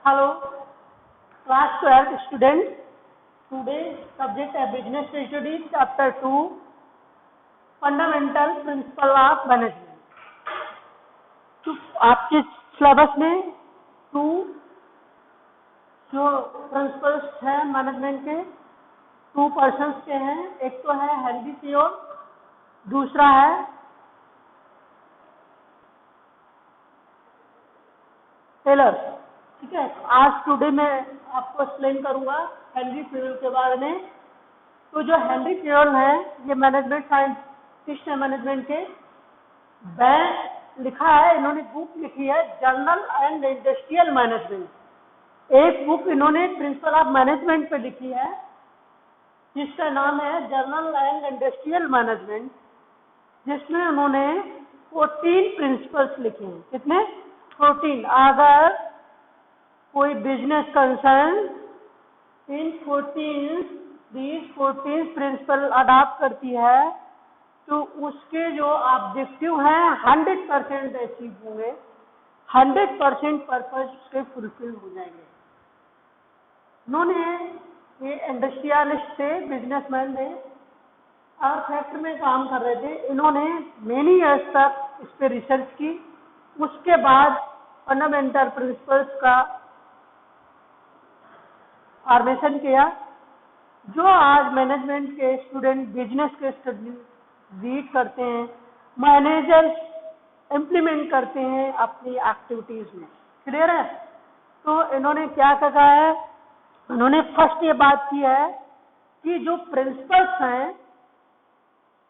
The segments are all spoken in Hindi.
Hello, class 12 students. Today's subject is business studies, chapter 2, fundamental principle of management. तो आपके सिलेबस में 2 जो प्रिंसिपल्स हैं मैनेजमेंट के 2 पर्सन्स के हैं। एक तो है हेनरी थियोल, दूसरा है टेलर। ठीक है, आज टुडे मैं आपको एक्सप्लेन करूंगा हेनरी थियोल के बारे में। तो जो हेनरी थियोल है ये मैनेजमेंट साइंटिस्ट है मैनेजमेंट के। लिखा है, इन्होंने बुक लिखी है जर्नल एंड इंडस्ट्रियल मैनेजमेंट। एक बुक इन्होंने प्रिंसिपल ऑफ मैनेजमेंट पे लिखी है जिसका नाम है जर्नल एंड इंडस्ट्रियल मैनेजमेंट, जिसमें उन्होंने 14 प्रिंसिपल्स लिखे हैं। कितने? 14। अगर कोई बिजनेस कंसर्न इन 14 प्रिंसिपल अडॉप्ट करती है तो उसके जो ऑब्जेक्टिव हैं 100% अचीव होंगे, 100% पर्पज उसके फुलफिल हो जाएंगे। उन्होंने ये इंडस्ट्रियलिस्ट थे, बिजनेसमैन थे और फैक्ट्री में काम कर रहे थे। इन्होंने मेनी ईयर्स तक इस पर रिसर्च की। उसके बाद फंडामेंटल प्रिंसिपल्स का फॉर्मेशन किया, जो आज मैनेजमेंट के स्टूडेंट बिजनेस के स्टडी रीड करते हैं, मैनेजर्स इम्प्लीमेंट करते हैं अपनी एक्टिविटीज में। क्लियर है? तो इन्होंने क्या कहा है, उन्होंने फर्स्ट ये बात की है कि जो प्रिंसिपल्स हैं,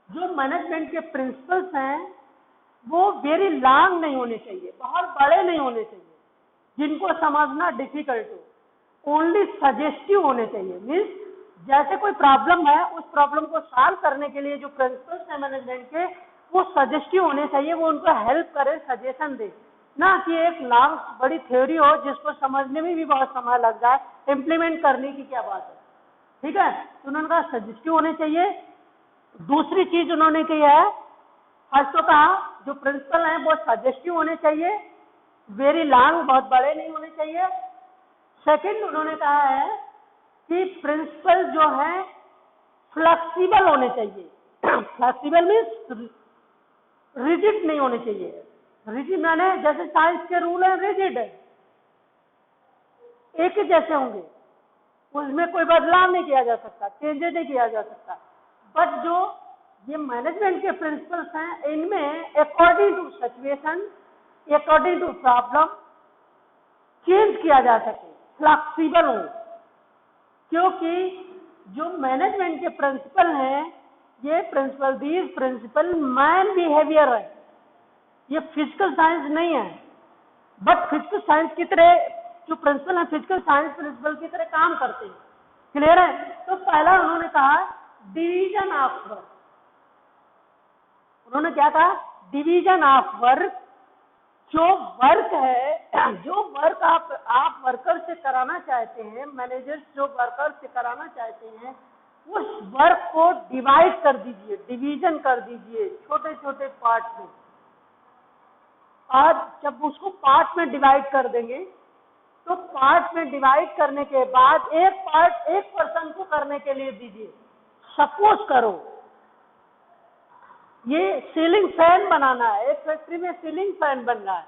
जो मैनेजमेंट के प्रिंसिपल्स हैं वो वेरी लॉन्ग नहीं होने चाहिए, बहुत बड़े नहीं होने चाहिए जिनको समझना डिफिकल्ट हो, ओनली सजेस्टिव होने चाहिए। मीन्स जैसे कोई प्रॉब्लम है, उस प्रॉब्लम को सॉल्व करने के लिए जो प्रिंसिपल्स हैं मैनेजमेंट के वो सजेस्टिव होने चाहिए, वो उनको हेल्प करे, सजेशन दे, ना कि एक लॉन्ग बड़ी थ्योरी हो जिसको समझने में भी बहुत समय लग जाए, इम्प्लीमेंट करने की क्या बात है। ठीक है, तो उन्होंने कहा सजेस्टिव होने चाहिए। दूसरी चीज उन्होंने की है, फर्स्ट तो कहा जो प्रिंसिपल हैं वो सजेस्टिव होने चाहिए, वेरी लॉन्ग, बहुत बड़े नहीं होने चाहिए। सेकंड उन्होंने कहा है कि प्रिंसिपल जो है फ्लेक्सिबल होने चाहिए। फ्लेक्सिबल मीन्स रिजिड नहीं होने चाहिए। रिजिड माने जैसे साइंस के रूल है, रिजिड है, एक ही जैसे होंगे, उसमें कोई बदलाव नहीं किया जा सकता, चेंजेस नहीं किया जा सकता। बट जो ये मैनेजमेंट के प्रिंसिपल्स हैं इनमें according to situation, according to problem change किया जा सके, फ्लेक्सिबल हो। क्योंकि जो मैनेजमेंट के प्रिंसिपल हैं ये principle, these principle man behaviour है, ये फिजिकल साइंस नहीं है। बट फिजिकल साइंस की तरह जो प्रिंसिपल है फिजिकल साइंस प्रिंसिपल की तरह काम करते हैं। क्लियर है? तो पहला उन्होंने कहा डिवीजन ऑफ वर्क। उन्होंने क्या कहा? Division of work. जो वर्क है, जो वर्क आप वर्कर से कराना चाहते हैं, मैनेजर्स जो वर्कर से कराना चाहते हैं, उस वर्क को डिवाइड कर दीजिए, डिवीजन कर दीजिए छोटे छोटे पार्ट में। और जब उसको पार्ट में डिवाइड कर देंगे तो पार्ट में डिवाइड करने के बाद एक पार्ट एक पर्सन को करने के लिए दीजिए। सपोज करो ये सीलिंग फैन बनाना है, एक फैक्ट्री में सीलिंग फैन बन रहा है,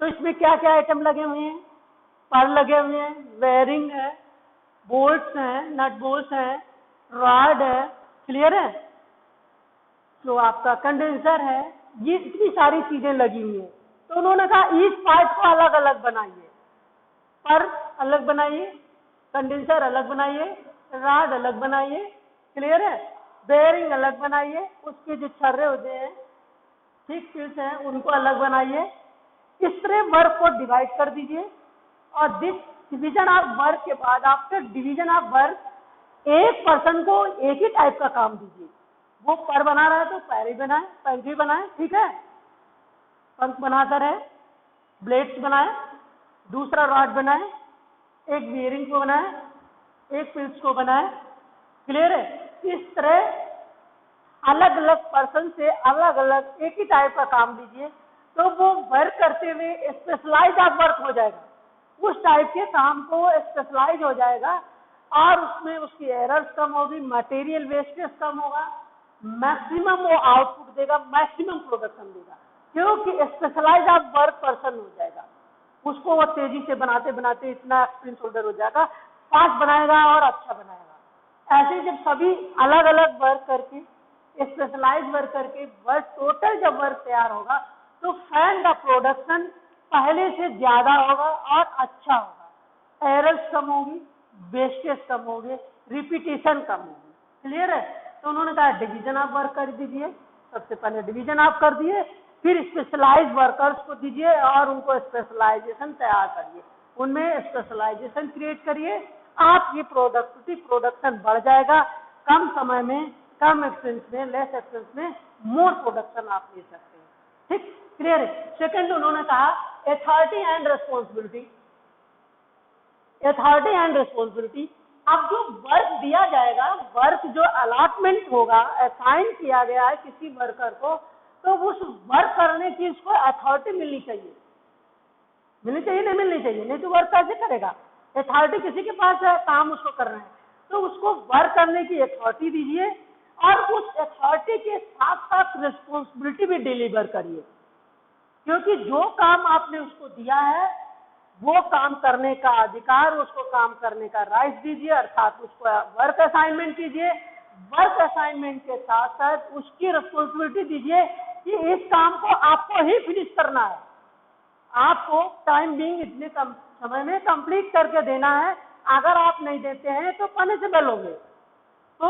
तो इसमें क्या क्या आइटम लगे हुए हैं? पर लगे हुए हैं, वेयरिंग है, बोल्ट्स हैं, नट बोल्ट्स हैं, रॉड है। क्लियर है? जो आपका कंडेंसर है, ये इतनी सारी चीजें लगी हुई हैं। तो उन्होंने कहा ईच पार्ट को अलग अलग बनाइए, पर अलग बनाइए, कंडेंसर अलग बनाइए, रॉड अलग बनाइए। क्लियर है? बेयरिंग अलग बनाइए, उसके जो छर्रे होते हैं, ठीक पीस हैं, उनको अलग बनाइए। इस तरह वर्क को डिवाइड कर दीजिए। और दिस डिवीजन ऑफ वर्क के बाद, आफ्टर डिवीजन ऑफ वर्क, एक पर्सन को एक ही टाइप का काम दीजिए। वो पर बना रहा है तो पैर ही बनाए, पैंकी बनाए। ठीक है, पंख बनाता रहे, ब्लेड्स बनाए, दूसरा रॉड बनाए, एक बियरिंग को बनाए, एक पिल्स को बनाए। क्लियर है? इस तरह अलग अलग पर्सन से अलग अलग एक ही टाइप का काम दीजिए, तो वो वर्क करते हुए स्पेशलाइज ऑफ वर्क हो जाएगा। उस टाइप के काम को स्पेशलाइज हो जाएगा और उसमें उसकी एरर्स कम होगी, मटेरियल वेस्टेज कम होगा, मैक्सिमम वो आउटपुट देगा, मैक्सिमम प्रोडक्शन देगा, क्योंकि स्पेशलाइज आप वर्क पर्सन हो जाएगा। उसको वो तेजी से बनाते बनाते इतना एक्सपीरियंस होल्डर हो जाएगा, फास्ट बनाएगा और अच्छा बनाएगा। ऐसे जब सभी अलग अलग वर्क करके स्पेशलाइज वर्क करके वर्क टोटल जब वर्क तैयार होगा तो फैन का प्रोडक्शन पहले से ज्यादा होगा और अच्छा होगा, एरर्स कम होगी, वेस्टेज कम होगी, रिपीटेशन कम होगी। क्लियर है? तो उन्होंने कहा डिवीजन आप वर्क कर दीजिए। सबसे पहले डिवीजन आप कर दिए, फिर स्पेशलाइज वर्कर्स को दीजिए और उनको स्पेशलाइजेशन तैयार करिए, उनमें स्पेशलाइजेशन क्रिएट करिए। आपकी प्रोडक्शन बढ़ जाएगा, कम समय में, कम एक्सपेंस में, लेस एक्सपेंस में मोर प्रोडक्शन आप ले सकते हैं। ठीक, क्लियर है? सेकंड उन्होंने कहा authority and responsibility. Authority and responsibility, अब जो वर्क दिया जाएगा, वर्क जो अलॉटमेंट होगा, असाइन किया गया है किसी वर्कर को, तो उस वर्क करने की उसको अथॉरिटी मिलनी चाहिए। मिलनी चाहिए नहीं मिलनी चाहिए? नहीं तो वर्क कैसे करेगा? अथॉरिटी किसी के पास है, काम उसको करना है, तो उसको वर्क करने की अथॉरिटी दीजिए और उस अथॉरिटी के साथ साथ रिस्पॉन्सिबिलिटी भी डिलीवर करिए, क्योंकि जो काम आपने उसको दिया है वो काम करने का अधिकार, उसको काम करने का राइट दीजिए, अर्थात उसको वर्क असाइनमेंट कीजिए। वर्क असाइनमेंट के साथ साथ उसकी रिस्पॉन्सिबिलिटी दीजिए कि इस काम को आपको ही फिनिश करना है, आपको टाइम बीइंग इतने कम समय में कंप्लीट करके देना है। अगर आप नहीं देते हैं तो पनिशेबल होंगे। तो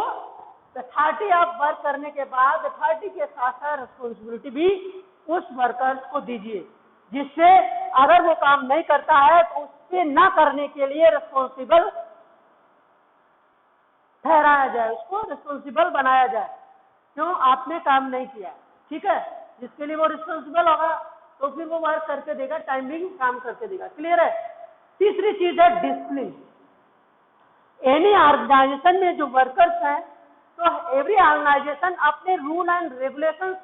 अथॉरिटी आप वर्क करने के बाद अथॉरिटी के साथ साथ रिस्पॉन्सिबिलिटी भी उस वर्कर्स को दीजिए, जिससे अगर वो काम नहीं करता है तो उससे ना करने के लिए रिस्पॉन्सिबल ठहराया जाए, उसको रिस्पॉन्सिबल बनाया जाए। क्यों? आपने काम नहीं किया, ठीक है, जिसके लिए वो रिस्पॉन्सिबल होगा तो फिर वो वर्क करके देगा, टाइमिंग काम करके देगा। क्लियर है? तीसरी चीज है डिसिप्लिन। एनी ऑर्गेनाइजेशन में जो वर्कर्स हैं, तो एवरी ऑर्गेनाइजेशन अपने रूल एंड रेगुलेशन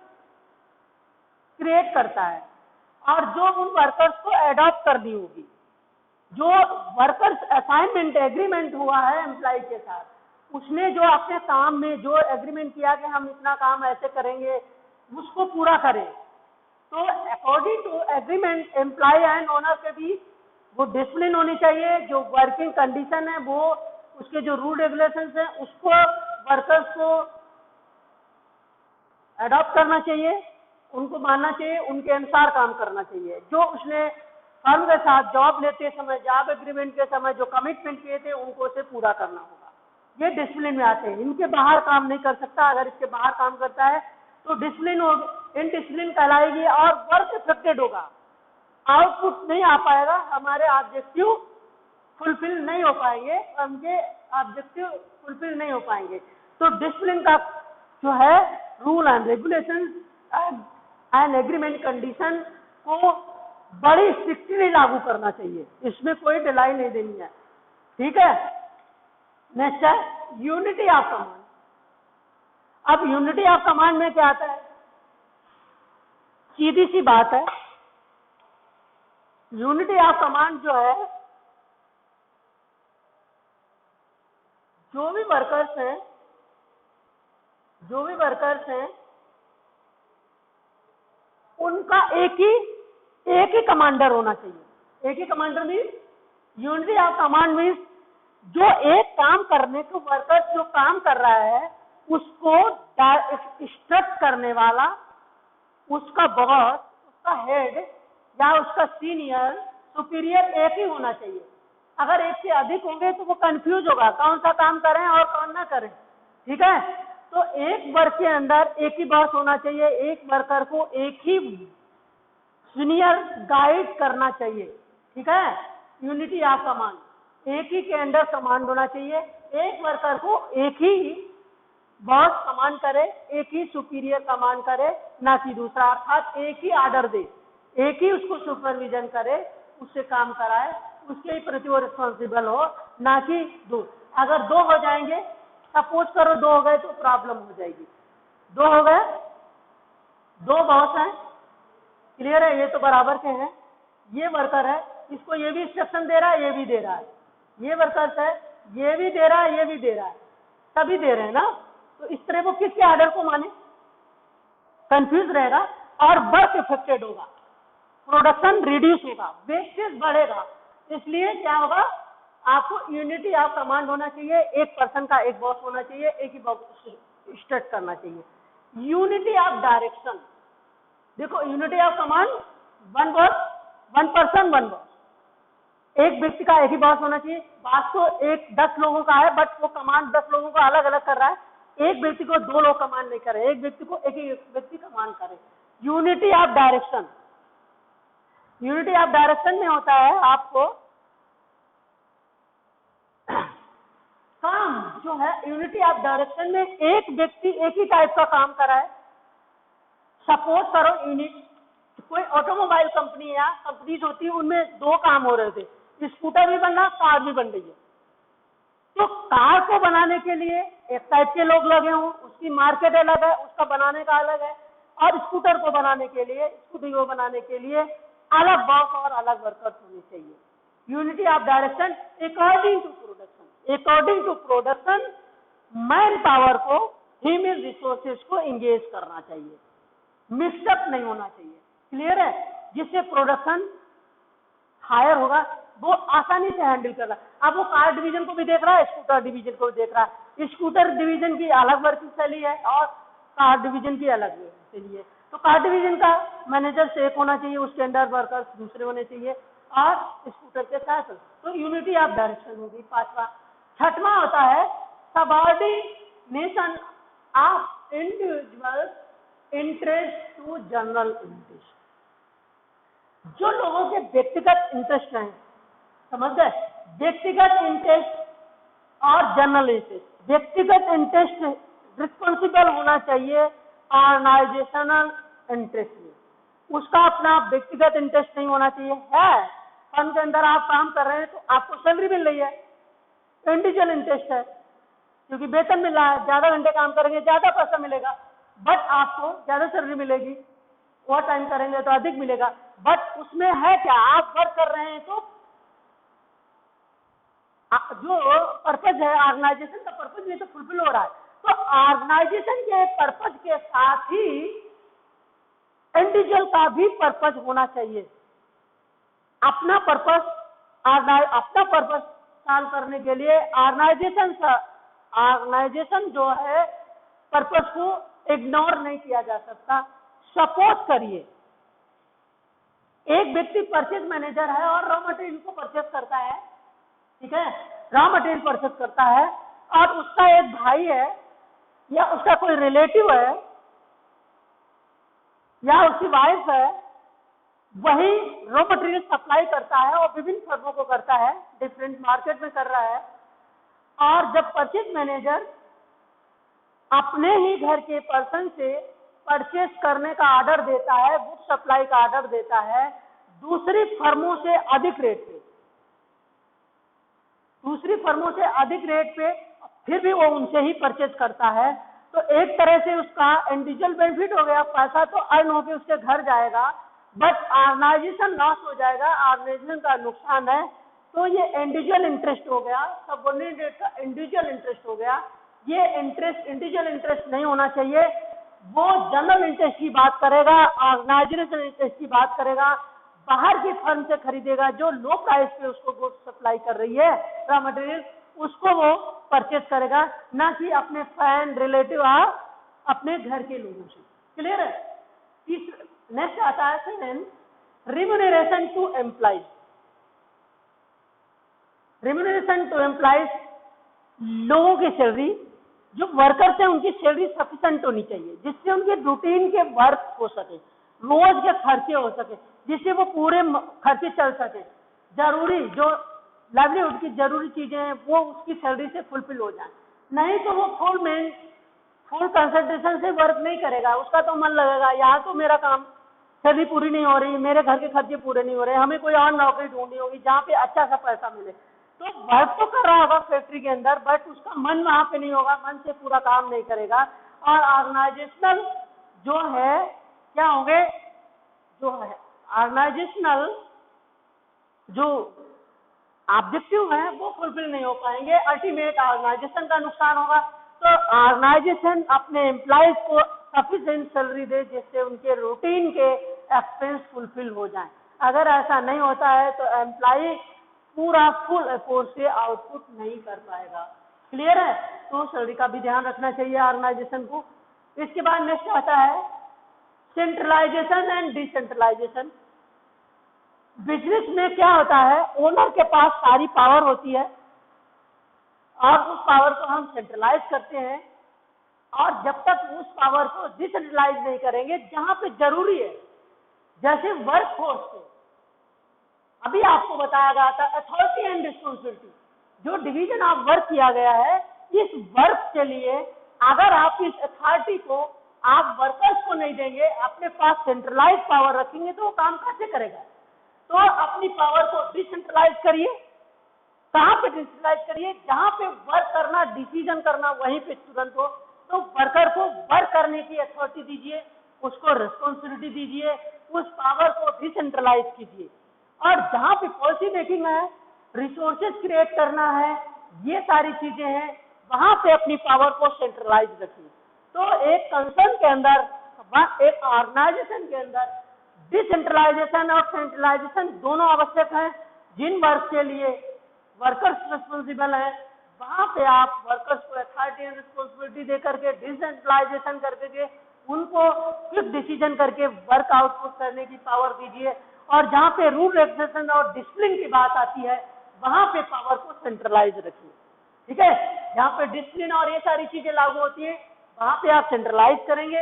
क्रिएट करता है और जो उन वर्कर्स को एडॉप्ट करनी होगी। जो वर्कर्स असाइनमेंट एग्रीमेंट हुआ है एम्प्लॉय के साथ, उसने जो अपने काम में जो एग्रीमेंट किया कि हम इतना काम ऐसे करेंगे, उसको पूरा करें। तो according to agreement employ and owner के बीच वो डिसिप्लिन होनी चाहिए। जो वर्किंग कंडीशन है, वो उसके जो रूल रेगुलेशंस हैं, उसको वर्कर्स को अडॉप्ट करना चाहिए, उनको मानना चाहिए, उनके अनुसार काम करना चाहिए। जो उसने फर्म के साथ जॉब लेते समय, जॉब एग्रीमेंट के समय जो कमिटमेंट किए थे, उनको उसे पूरा करना होगा। ये डिसिप्लिन में आते हैं। इनके बाहर काम नहीं कर सकता। अगर इसके बाहर काम करता है तो डिसिप्लिन होगी, इनडिसिप्लिन कहलाएगी और वर्क इफेक्टेड होगा, आउटपुट नहीं आ पाएगा, हमारे ऑब्जेक्टिव फुलफिल नहीं हो पाएंगे, उनके ऑब्जेक्टिव फुलफिल नहीं हो पाएंगे। तो डिसिप्लिन का जो है rule and regulation and agreement condition को बड़ी स्ट्रिक्टली लागू करना चाहिए, इसमें कोई ढिलाई नहीं देनी है। ठीक है? नेक्स्ट है यूनिटी ऑफ कमांड। अब यूनिटी ऑफ कमांड में क्या आता है? सीधी सी बात है, यूनिटी ऑफ कमांड जो है, जो भी वर्कर्स हैं उनका एक ही कमांडर होना चाहिए। एक ही commander means unity of command means जो एक काम करने को वर्कर जो काम कर रहा है उसको इंस्ट्रक्ट करने वाला, उसका बॉस, उसका हेड या उसका सीनियर सुपीरियर एक ही होना चाहिए। अगर एक से अधिक होंगे तो वो कंफ्यूज होगा कौन सा काम करें और कौन ना करें। ठीक है? तो एक वर्क के अंदर एक ही बॉस होना चाहिए, एक वर्कर को एक ही सीनियर गाइड करना चाहिए। ठीक है? यूनिटी ऑफ कमांड, एक ही के अंडर कमांड होना चाहिए, एक वर्कर को एक ही बॉस कमांड करे, एक ही सुपीरियर कमांड करे, ना कि दूसरा, अर्थात एक ही ऑर्डर दे, एक ही उसको सुपरविजन करे, उससे काम कराए, उसके ही प्रति वो रिस्पॉन्सिबल हो, ना कि दो। अगर दो हो जाएंगे, सपोज करो दो हो गए तो प्रॉब्लम हो जाएगी। दो हो गए, दो बॉस हैं, क्लियर है, ये तो बराबर के हैं, ये वर्कर है, इसको ये भी इंस्ट्रक्शन दे रहा है, ये भी दे रहा है, ये वर्कर्स है, ये भी दे रहा है, ये भी दे रहा है, सभी दे रहे हैं ना, तो इस तरह वो किसके ऑर्डर को माने, कंफ्यूज रहेगा और वर्क इफेक्टेड होगा, प्रोडक्शन रिड्यूस होगा, वेस्टेज बढ़ेगा। इसलिए क्या होगा, आपको यूनिटी ऑफ कमांड होना चाहिए, एक पर्सन का एक बॉस होना चाहिए, एक ही बॉस स्टार्ट करना चाहिए। यूनिटी ऑफ डायरेक्शन, देखो unity of command, one boss, one person, one boss, एक व्यक्ति का एक ही बॉस होना चाहिए। बॉस तो एक 10 लोगों का है, बट वो कमांड 10 लोगों को अलग अलग कर रहा है, एक व्यक्ति को 2 लोग कमांड नहीं कर रहे, एक व्यक्ति को एक ही व्यक्ति कमांड करे। Unity of direction, unity of direction में होता है आपको काम जो है, यूनिटी ऑफ डायरेक्शन में एक व्यक्ति एक ही टाइप का काम कर रहा है। सपोज करो यूनिट, कोई ऑटोमोबाइल कंपनी या कंपनीज होती है, उनमें 2 काम हो रहे थे, स्कूटर भी बन रहा, कार भी बन रही है। तो कार को बनाने के लिए एक टाइप के लोग लगे हों, उसकी मार्केट अलग है, उसका बनाने का अलग है, और स्कूटर को बनाने के लिए, स्कूटी को बनाने के लिए अलग बॉस और अलग वर्कर्स होने चाहिए। Unity of direction according to production, according to production man power को, ह्यूमन रिसोर्सेज को एंगेज करना चाहिए, मिक्सअप नहीं होना चाहिए। क्लियर है, जिससे प्रोडक्शन हायर होगा, वो आसानी से हैंडल कर रहा है। अब वो कार डिवीजन को भी देख रहा है, स्कूटर डिवीजन को भी देख रहा है, स्कूटर डिवीजन की अलग वर्किंग शैली है और कार डिवीजन की अलग शैली है। तो कार डिवीजन का मैनेजर से एक होना चाहिए, उसके अंडर वर्कर्स दूसरे होने चाहिए, और स्कूटर के साथ, तो यूनिटी ऑफ डायरेक्शन होगी। 5वां, 6वां होता है subordination of individual interest to general interest. जो लोगों के व्यक्तिगत इंटरेस्ट हैं, समझ गए, व्यक्तिगत इंटरेस्ट और जनरल इंटरेस्ट। व्यक्तिगत इंटरेस्ट रिस्पॉन्सिबल होना चाहिए ऑर्गेनाइजेशनल इंटरेस्ट में, उसका अपना व्यक्तिगत इंटरेस्ट नहीं होना चाहिए। है फर्म के अंदर आप काम कर रहे हैं तो आपको सैलरी मिल रही है, इंडिविजुअल इंटरेस्ट है, क्योंकि वेतन मिल रहा है, ज्यादा घंटे काम करेंगे ज्यादा पैसा मिलेगा, बट आपको ज्यादा सैलरी मिलेगी, ओवर टाइम करेंगे तो अधिक मिलेगा। बट उसमें है क्या, आप वर्क कर रहे हैं तो जो पर्पज है, ऑर्गेनाइजेशन का पर्पज भी तो फुलफिल हो रहा है। तो ऑर्गेनाइजेशन के पर्पज के साथ ही इंडिविजुअल का भी पर्पज होना चाहिए। अपना पर्पज सॉल्व करने के लिए ऑर्गेनाइजेशन जो है पर्पज को इग्नोर नहीं किया जा सकता। सपोज करिए एक व्यक्ति परचेज मैनेजर है और रॉ मटेरियल को परचेज करता है, ठीक है, रॉ मटेरियल परचेज करता है, और उसका एक भाई है या उसका कोई रिलेटिव है या उसकी वाइफ है, वही रॉ मटेरियल सप्लाई करता है और विभिन्न फर्मों को करता है, डिफरेंट मार्केट में कर रहा है। और जब परचेज मैनेजर अपने ही घर के पर्सन से परचेज करने का ऑर्डर देता है, बुक सप्लाई का ऑर्डर देता है दूसरी फर्मों से अधिक रेट पे, दूसरी फर्मों से अधिक रेट पे, फिर भी वो उनसे ही परचेज करता है, तो एक तरह से उसका इंडिविजुअल बेनिफिट हो गया, पैसा तो अर्न होकर उसके घर जाएगा, बट ऑर्गेनाइजेशन लॉस हो जाएगा, ऑर्गेनाइजेशन का नुकसान है। तो ये इंडिविजुअल इंटरेस्ट हो गया, सबऑर्डिनेट का इंडिविजुअल इंटरेस्ट हो गया। ये इंटरेस्ट इंडिविजुअल इंटरेस्ट नहीं होना चाहिए, वो जनरल इंटरेस्ट की बात करेगा, ऑर्गेनाइजेशन इंटरेस्ट की बात करेगा, बाहर की फर्म से खरीदेगा जो लो प्राइस पे उसको गुड्स सप्लाई कर रही है रॉ मटेरियल, उसको वो परचेज करेगा, ना कि अपने फ्रेंड रिलेटिव अपने घर के लोगों से। क्लियर है। नेक्स्ट आता है seven, remuneration to employees. Remuneration to employees, लोगों की सैलरी, जो वर्कर्स हैं उनकी सैलरी सफिशिएंट होनी चाहिए, जिससे उनके रूटीन के वर्क हो सके, रोज के खर्चे हो सके, जिससे वो पूरे खर्चे चल सके, जरूरी जो लाइवलीहुड की जरूरी चीजें हैं वो उसकी सैलरी से फुलफिल हो जाए। नहीं तो वो फुल कंसंट्रेशन से वर्क नहीं करेगा, उसका तो मन लगेगा यहाँ तो मेरा काम सैलरी पूरी नहीं हो रही, मेरे घर के खर्चे पूरे नहीं हो रहे, हमें कोई और नौकरी ढूंढनी होगी जहाँ पे अच्छा सा पैसा मिले। तो वर्क तो कर रहा होगा फैक्ट्री के अंदर, बट उसका मन वहां पे नहीं होगा, मन से पूरा काम नहीं करेगा। और ऑर्गेनाइजेशनल जो है क्या होंगे, जो है ऑर्गेनाइजेशनल जो ऑब्जेक्टिव है वो फुलफिल नहीं हो पाएंगे, अल्टीमेट ऑर्गेनाइजेशन का नुकसान होगा। तो ऑर्गेनाइजेशन अपने एम्प्लॉयज को सफिशिएंट सैलरी दे जिससे उनके रूटीन के एक्सपेंस फुलफिल हो जाएं। अगर ऐसा नहीं होता है तो एम्प्लॉय पूरा फुल एफोर्ट से आउटपुट नहीं कर पाएगा। क्लियर है? तो सैलरी का भी ध्यान रखना चाहिए ऑर्गेनाइजेशन को। इसके बाद नेक्स्ट आता है सेंट्रलाइजेशन एंड डिसेंट्रलाइजेशन। बिजनेस में क्या होता है, ओनर के पास सारी पावर होती है और उस पावर को हम सेंट्रलाइज करते हैं, और जब तक उस पावर को डिसेंट्रलाइज नहीं करेंगे जहां पे जरूरी है, जैसे वर्क फोर्स को अभी आपको बताया गया था अथॉरिटी एंड रिस्पॉन्सिबिलिटी, जो डिवीजन ऑफ वर्क किया गया है, इस वर्क के लिए अगर आप इस अथॉरिटी को आप वर्कर्स को नहीं देंगे, अपने पास सेंट्रलाइज पावर रखेंगे तो वो काम कैसे करेगा? तो अपनी पावर को डिसेंट्रलाइज करिए। कहां पे डिसेंट्रलाइज करिए? जहां पे वर्क करना, डिसीजन करना वहीं पे तुरंत हो। तो वर्कर को वर्क करने की अथॉरिटी दीजिए, उसको रिस्पॉन्सिबिलिटी दीजिए, उस पावर को डिसेंट्रलाइज कीजिए। और जहां पे पॉलिसी मेकिंग है, रिसोर्सेज क्रिएट करना है, ये सारी चीजें हैं, वहां पे अपनी पावर को सेंट्रलाइज रखिए। तो एक कंसर्न के अंदर, एक ऑर्गेनाइजेशन के अंदर डिसेंट्रलाइजेशन और सेंट्रलाइजेशन दोनों आवश्यक हैं। जिन वर्क के लिए वर्कर्स रिस्पॉन्सिबल हैं, वहां पे आप वर्कर्स को अथॉरिटी एंड रिस्पॉन्सिबिलिटी दे करके, डिसेंट्रलाइजेशन करके उनको क्विक डिसीजन करके वर्क आउटपुट करने की पावर दीजिए। और जहां पे रूल रेगुलेशन और डिसिप्लिन की बात आती है, वहां पे पावर को सेंट्रलाइज रखिए। ठीक है? जहां पे डिसिप्लिन और ये सारी चीजें लागू होती है, वहां पे आप सेंट्रलाइज करेंगे,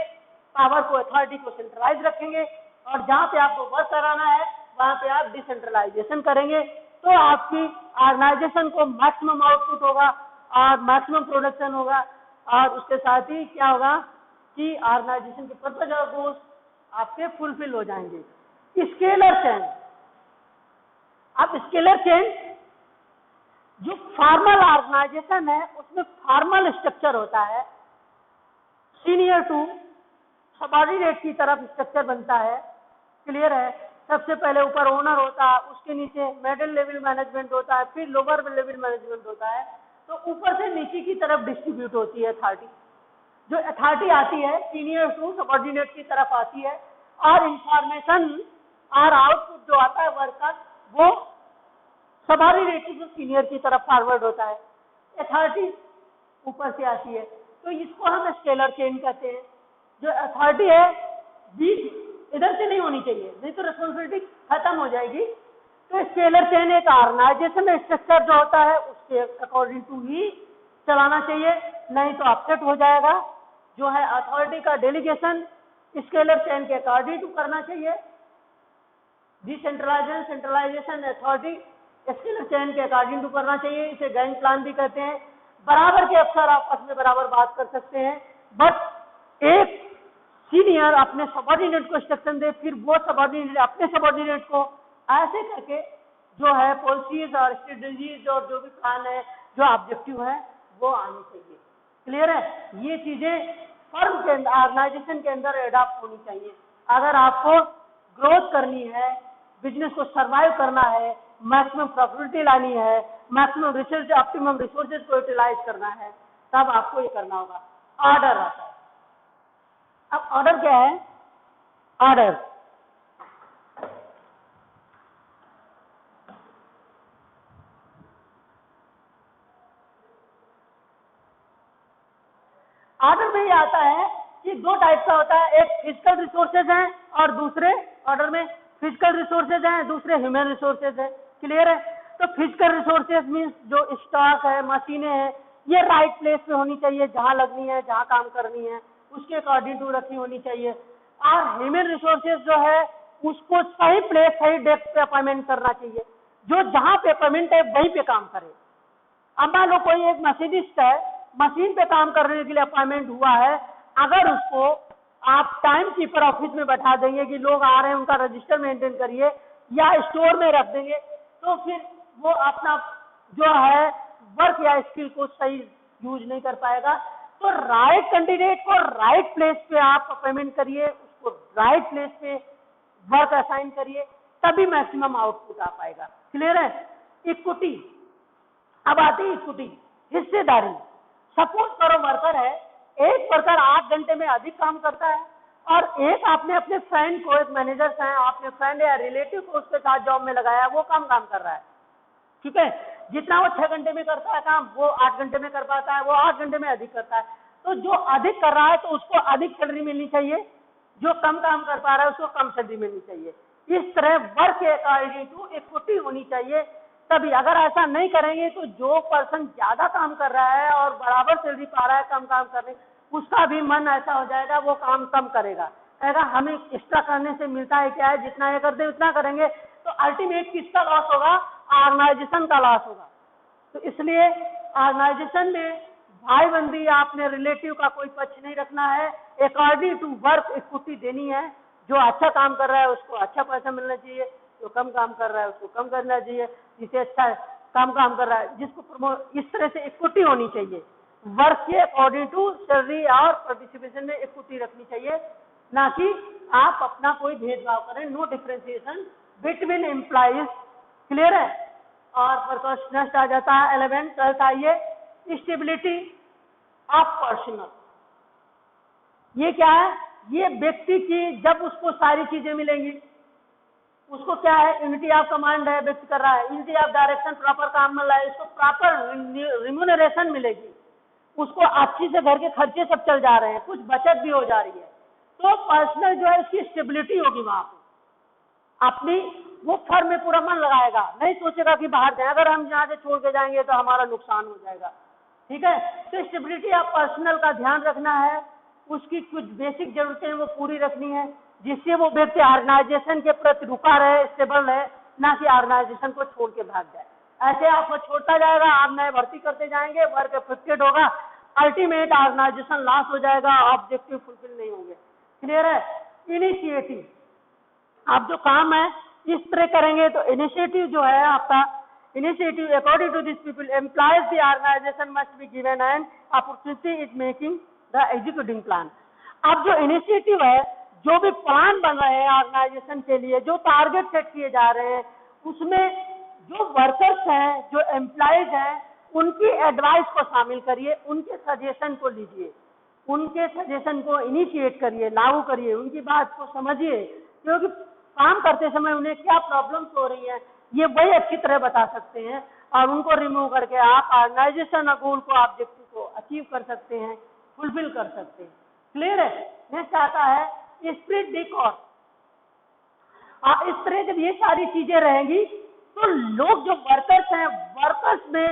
पावर को अथॉरिटी को सेंट्रलाइज रखेंगे, और जहां पे आपको वर्क कराना है वहां पे आप डिसेंट्रलाइजेशन करेंगे। तो आपकी ऑर्गेनाइजेशन को मैक्सिमम आउटपुट होगा और मैक्सिमम प्रोडक्शन होगा, और उसके साथ ही क्या होगा कि ऑर्गेनाइजेशन के पर्पज और गोल्स आपके फुलफिल हो जाएंगे। Scalar chain. अब स्केलर चेन, जो फॉर्मल ऑर्गेनाइजेशन है उसमें फॉर्मल स्ट्रक्चर होता है, सीनियर टू सबऑर्डिनेट की तरफ स्ट्रक्चर बनता है। क्लियर है? सबसे पहले ऊपर ओनर होता है, उसके नीचे मिडिल लेवल मैनेजमेंट होता है, फिर लोअर लेवल मैनेजमेंट होता है। तो ऊपर से नीचे की तरफ डिस्ट्रीब्यूट होती है अथॉरिटी। जो अथॉरिटी आती है सीनियर टू सबऑर्डिनेट की तरफ आती है, और इंफॉर्मेशन और आउटपुट जो आता है वर्क का, वो सबऑर्डिनेट टू सीनियर की तरफ फॉरवर्ड होता है। अथॉरिटी ऊपर से आती है, तो इसको हम स्केलर चेन कहते हैं। जो अथॉरिटी है बीच इधर से नहीं होनी चाहिए, नहीं तो रिस्पॉन्सिबिलिटी खत्म हो जाएगी। तो स्केलर चेन एक ऑर्गेनाइजेशन स्ट्रक्चर जो होता है उसके अकॉर्डिंग टू ही चलाना चाहिए, नहीं तो अपसेट हो जाएगा। जो है अथॉरिटी का डेलीगेशन स्केलर चेन के अकॉर्डिंग टू करना चाहिए। Decentralisation, centralisation, authority scalar chain के अकॉर्डिंग टू करना चाहिए। इसे गैंग प्लान भी कहते हैं। बराबर के अफसर आपस में बराबर बात कर सकते हैं, बट एक सीनियर अपने सबऑर्डिनेट को इंस्ट्रक्शन दे, फिर वो सबऑर्डिनेट अपने सबऑर्डिनेट को, ऐसे करके जो है पॉलिसीज और स्ट्रेटेजीज और जो भी प्लान है, जो ऑब्जेक्टिव है, वो आनी चाहिए। क्लियर है? ये चीजें फर्म के अंदर, ऑर्गेनाइजेशन के अंदर एडॉप्ट होनी चाहिए। अगर आपको ग्रोथ करनी है, बिजनेस को सर्वाइव करना है, मैक्सिमम प्रॉफिटेबिलिटी लानी है, मैक्सिमम रिसोर्स, ऑप्टिमम रिसोर्सेज को यूटिलाइज करना है, तब आपको ये करना होगा। ऑर्डर आता है। अब ऑर्डर क्या है? ऑर्डर ऑर्डर में ये आता है कि दो टाइप का होता है, एक फिजिकल रिसोर्सेज हैं और दूसरे ऑर्डर में फिजिकल रिसोर्सेज हैं, दूसरे ह्यूमन रिसोर्सेज हैं। क्लियर है? तो फिजिकल रिसोर्सेज मीन्स जो स्टॉक है, मशीनें हैं, ये राइट प्लेस पे होनी चाहिए, जहां लगनी है, जहां काम करनी है, उसके अकॉर्डिंग टू रखी होनी चाहिए। और ह्यूमन रिसोर्सेज जो है उसको सही प्लेस, सही डेस्क पे अपॉइंटमेंट करना चाहिए, जो जहां पे अपॉइंटमेंट है वहीं पे काम करे। अब मान लो कोई एक मशीनिस्ट है, मशीन पे काम करने के लिए अपॉइंटमेंट हुआ है, अगर उसको आप टाइम कीपर ऑफिस में बैठा देंगे कि लोग आ रहे हैं उनका रजिस्टर मेंटेन करिए, या स्टोर में रख देंगे, तो फिर वो अपना जो है वर्क या स्किल को सही यूज नहीं कर पाएगा। तो राइट कैंडिडेट को राइट प्लेस पे आप अपॉइंटमेंट करिए, उसको राइट प्लेस पे वर्क असाइन करिए, तभी मैक्सिमम आउटपुट आ पाएगा। क्लियर है? इक्विटी, अब आती है इक्विटी, हिस्सेदारी। सपोज करो वर्कर है, एक वर्कर 8 घंटे में अधिक काम करता है और एक आपने अपने फ्रेंड को, एक मैनेजर है, आपने फ्रेंड या रिलेटिव को उसके साथ जॉब में लगाया, वो काम कर रहा है, ठीक है? जितना वो 6 घंटे में करता है काम, वो 8 घंटे में कर पाता है, वो 8 घंटे में अधिक करता है। तो जो अधिक कर रहा है तो उसको अधिक सैलरी मिलनी चाहिए, जो कम काम कर पा रहा है उसको कम सैलरी मिलनी चाहिए। इस तरह वर्क अकॉर्डिंग टू इक्विटी होनी चाहिए। तभी अगर ऐसा नहीं करेंगे तो जो पर्सन ज्यादा काम कर रहा है और बराबर सैलरी पा रहा है कम काम करने, उसका भी मन ऐसा हो जाएगा, वो काम कम करेगा, कहेगा हमें एक्स्ट्रा करने से मिलता है क्या है, जितना ये कर दे उतना करेंगे। तो अल्टीमेट किसका लॉस होगा? ऑर्गेनाइजेशन का लॉस होगा। तो इसलिए ऑर्गेनाइजेशन में भाईबंदी या अपने रिलेटिव का कोई पक्ष नहीं रखना है, अकॉर्डिंग टू वर्क इक्विटी देनी है। जो अच्छा काम कर रहा है उसको अच्छा पैसा मिलना चाहिए, जो कम काम कर रहा है उसको कम करना चाहिए, जिसे अच्छा काम कर रहा है जिसको प्रमोट, इस तरह से इक्विटी होनी चाहिए। वर्क के अकॉर्डिंग टू सैलरी और पार्टिसिपेशन में इक्विटी रखनी चाहिए, ना कि आप अपना कोई भेदभाव करें। No differentiation between employees. Clear है? और वर्कर्स नेक्स्ट आ जाता है 11 12 आइए, स्टेबिलिटी ऑफ पर्सनल। ये क्या है? ये व्यक्ति की जब उसको सारी चीजें मिलेंगी, उसको क्या है, यूनिटी ऑफ कमांड है, व्यक्ति कर रहा है, यूनिटी ऑफ डायरेक्शन, प्रॉपर काम मिल रहा है, इसको प्रॉपर रिम्यूनरेशन मिलेगी, उसको अच्छी से घर के खर्चे सब चल जा रहे हैं, कुछ बचत भी हो जा रही है, तो पर्सनल जो है उसकी स्टेबिलिटी होगी वहां पर। अपनी वो फर्म में पूरा मन लगाएगा, नहीं सोचेगा कि बाहर जाए, अगर हम यहाँ से छोड़ के जाएंगे तो हमारा नुकसान हो जाएगा। ठीक है? तो स्टेबिलिटी ऑफ पर्सनल का ध्यान रखना है, उसकी कुछ बेसिक जरूरतें वो पूरी रखनी है, जिससे वो व्यक्ति ऑर्गेनाइजेशन के प्रति रुका रहे, स्टेबल रहे, ना कि ऑर्गेनाइजेशन को छोड़ के भाग जाए। ऐसे आपको छोड़ता जाएगा, आप नए भर्ती करते जाएंगे, वर्क एफेक्टेड होगा, अल्टीमेट ऑर्गेनाइजेशन लॉस हो जाएगा, ऑब्जेक्टिव फुलफिल नहीं होंगे। क्लियर है? इनिशिएटिव, आप जो काम है इस तरह करेंगे तो इनिशिएटिव जो है आपका, initiative according to this people employees the organisation must be given an opportunity is making the executing plan. अब जो इनिशिएटिव है, जो भी प्लान बन रहे हैं ऑर्गेनाइजेशन के लिए, जो टारगेट सेट किए जा रहे हैं, उसमें जो वर्कर्स हैं, जो एम्प्लॉयज हैं, उनकी एडवाइस को शामिल करिए, उनके सजेशन को लीजिए, उनके सजेशन को इनिशिएट करिए, लागू करिए, उनकी बात को समझिए, क्योंकि काम करते समय उन्हें क्या प्रॉब्लम्स हो रही हैं ये वही अच्छी तरह बता सकते हैं, और उनको रिमूव करके आप ऑर्गेनाइजेशन गोल को, ऑब्जेक्टिव को अचीव कर सकते हैं, फुलफिल कर सकते हैं। क्लियर है? नेक्स्ट आता है स्प्रिट दी कॉस्ट। इस तरह जब ये सारी चीजें रहेंगी तो लोग जो वर्कर्स हैं, वर्कर्स में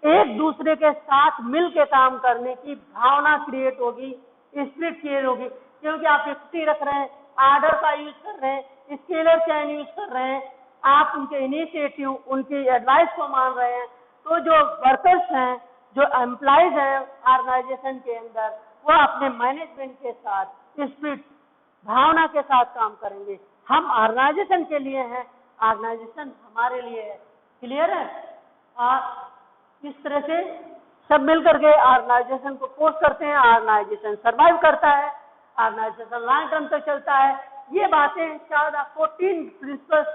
एक दूसरे के साथ मिल के काम करने की भावना क्रिएट होगी, स्पिरिट क्रिएट होगी, क्योंकि आप इक्विटी रख रहे हैं, आर्डर का यूज कर रहे हैं, स्केलर चैन यूज कर रहे हैं, आप उनके इनिशिएटिव, उनकी एडवाइस को मान रहे हैं, तो जो वर्कर्स हैं, जो एम्प्लॉयज हैं ऑर्गेनाइजेशन के अंदर, वो अपने मैनेजमेंट के साथ स्पिरिट, भावना के साथ काम करेंगे। हम ऑर्गेनाइजेशन के लिए हैं, ऑर्गेनाइजेशन हमारे लिए है। क्लियर है? और इस तरह से सब मिलकर के ऑर्गेनाइजेशन को पोस्ट करते हैं, ऑर्गेनाइजेशन सर्वाइव करता है, ऑर्गेनाइजेशन लॉन्ग टर्म तक चलता है। ये बातें 14 प्रिंसिपल्स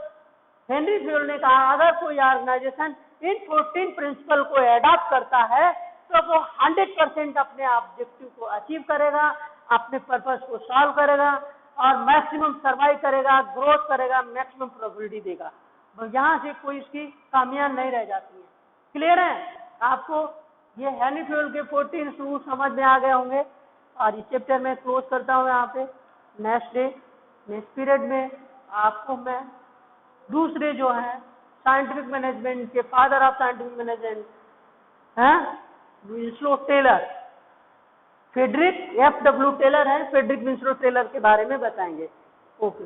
हेनरी फ्यूल ने कहा, अगर कोई ऑर्गेनाइजेशन इन 14 प्रिंसिपल को एडॉप्ट करता है तो वो 100% अपने ऑब्जेक्टिव को अचीव करेगा, अपने पर्पस को सॉल्व करेगा और मैक्सिमम सर्वाइव करेगा, ग्रोथ करेगा, मैक्सिमम प्रोबेबिलिटी देगा। यहाँ से कोई इसकी खामियां नहीं रह जाती है। क्लियर है? आपको ये हेनरी फ्यूल के 14 रूल समझ में आ गए होंगे, और इस चैप्टर में क्लोज करता हूँ यहाँ पे। नेक्स्ट डे, नेक्स्ट पीरियड में आपको मैं दूसरे जो है साइंटिफिक मैनेजमेंट के फादर ऑफ साइंटिफिक मैनेजमेंट हैं, Winslow Taylor, Frederick F.W. Taylor है, फ्रेडरिक विंस्लो टेलर के बारे में बताएंगे। ओके।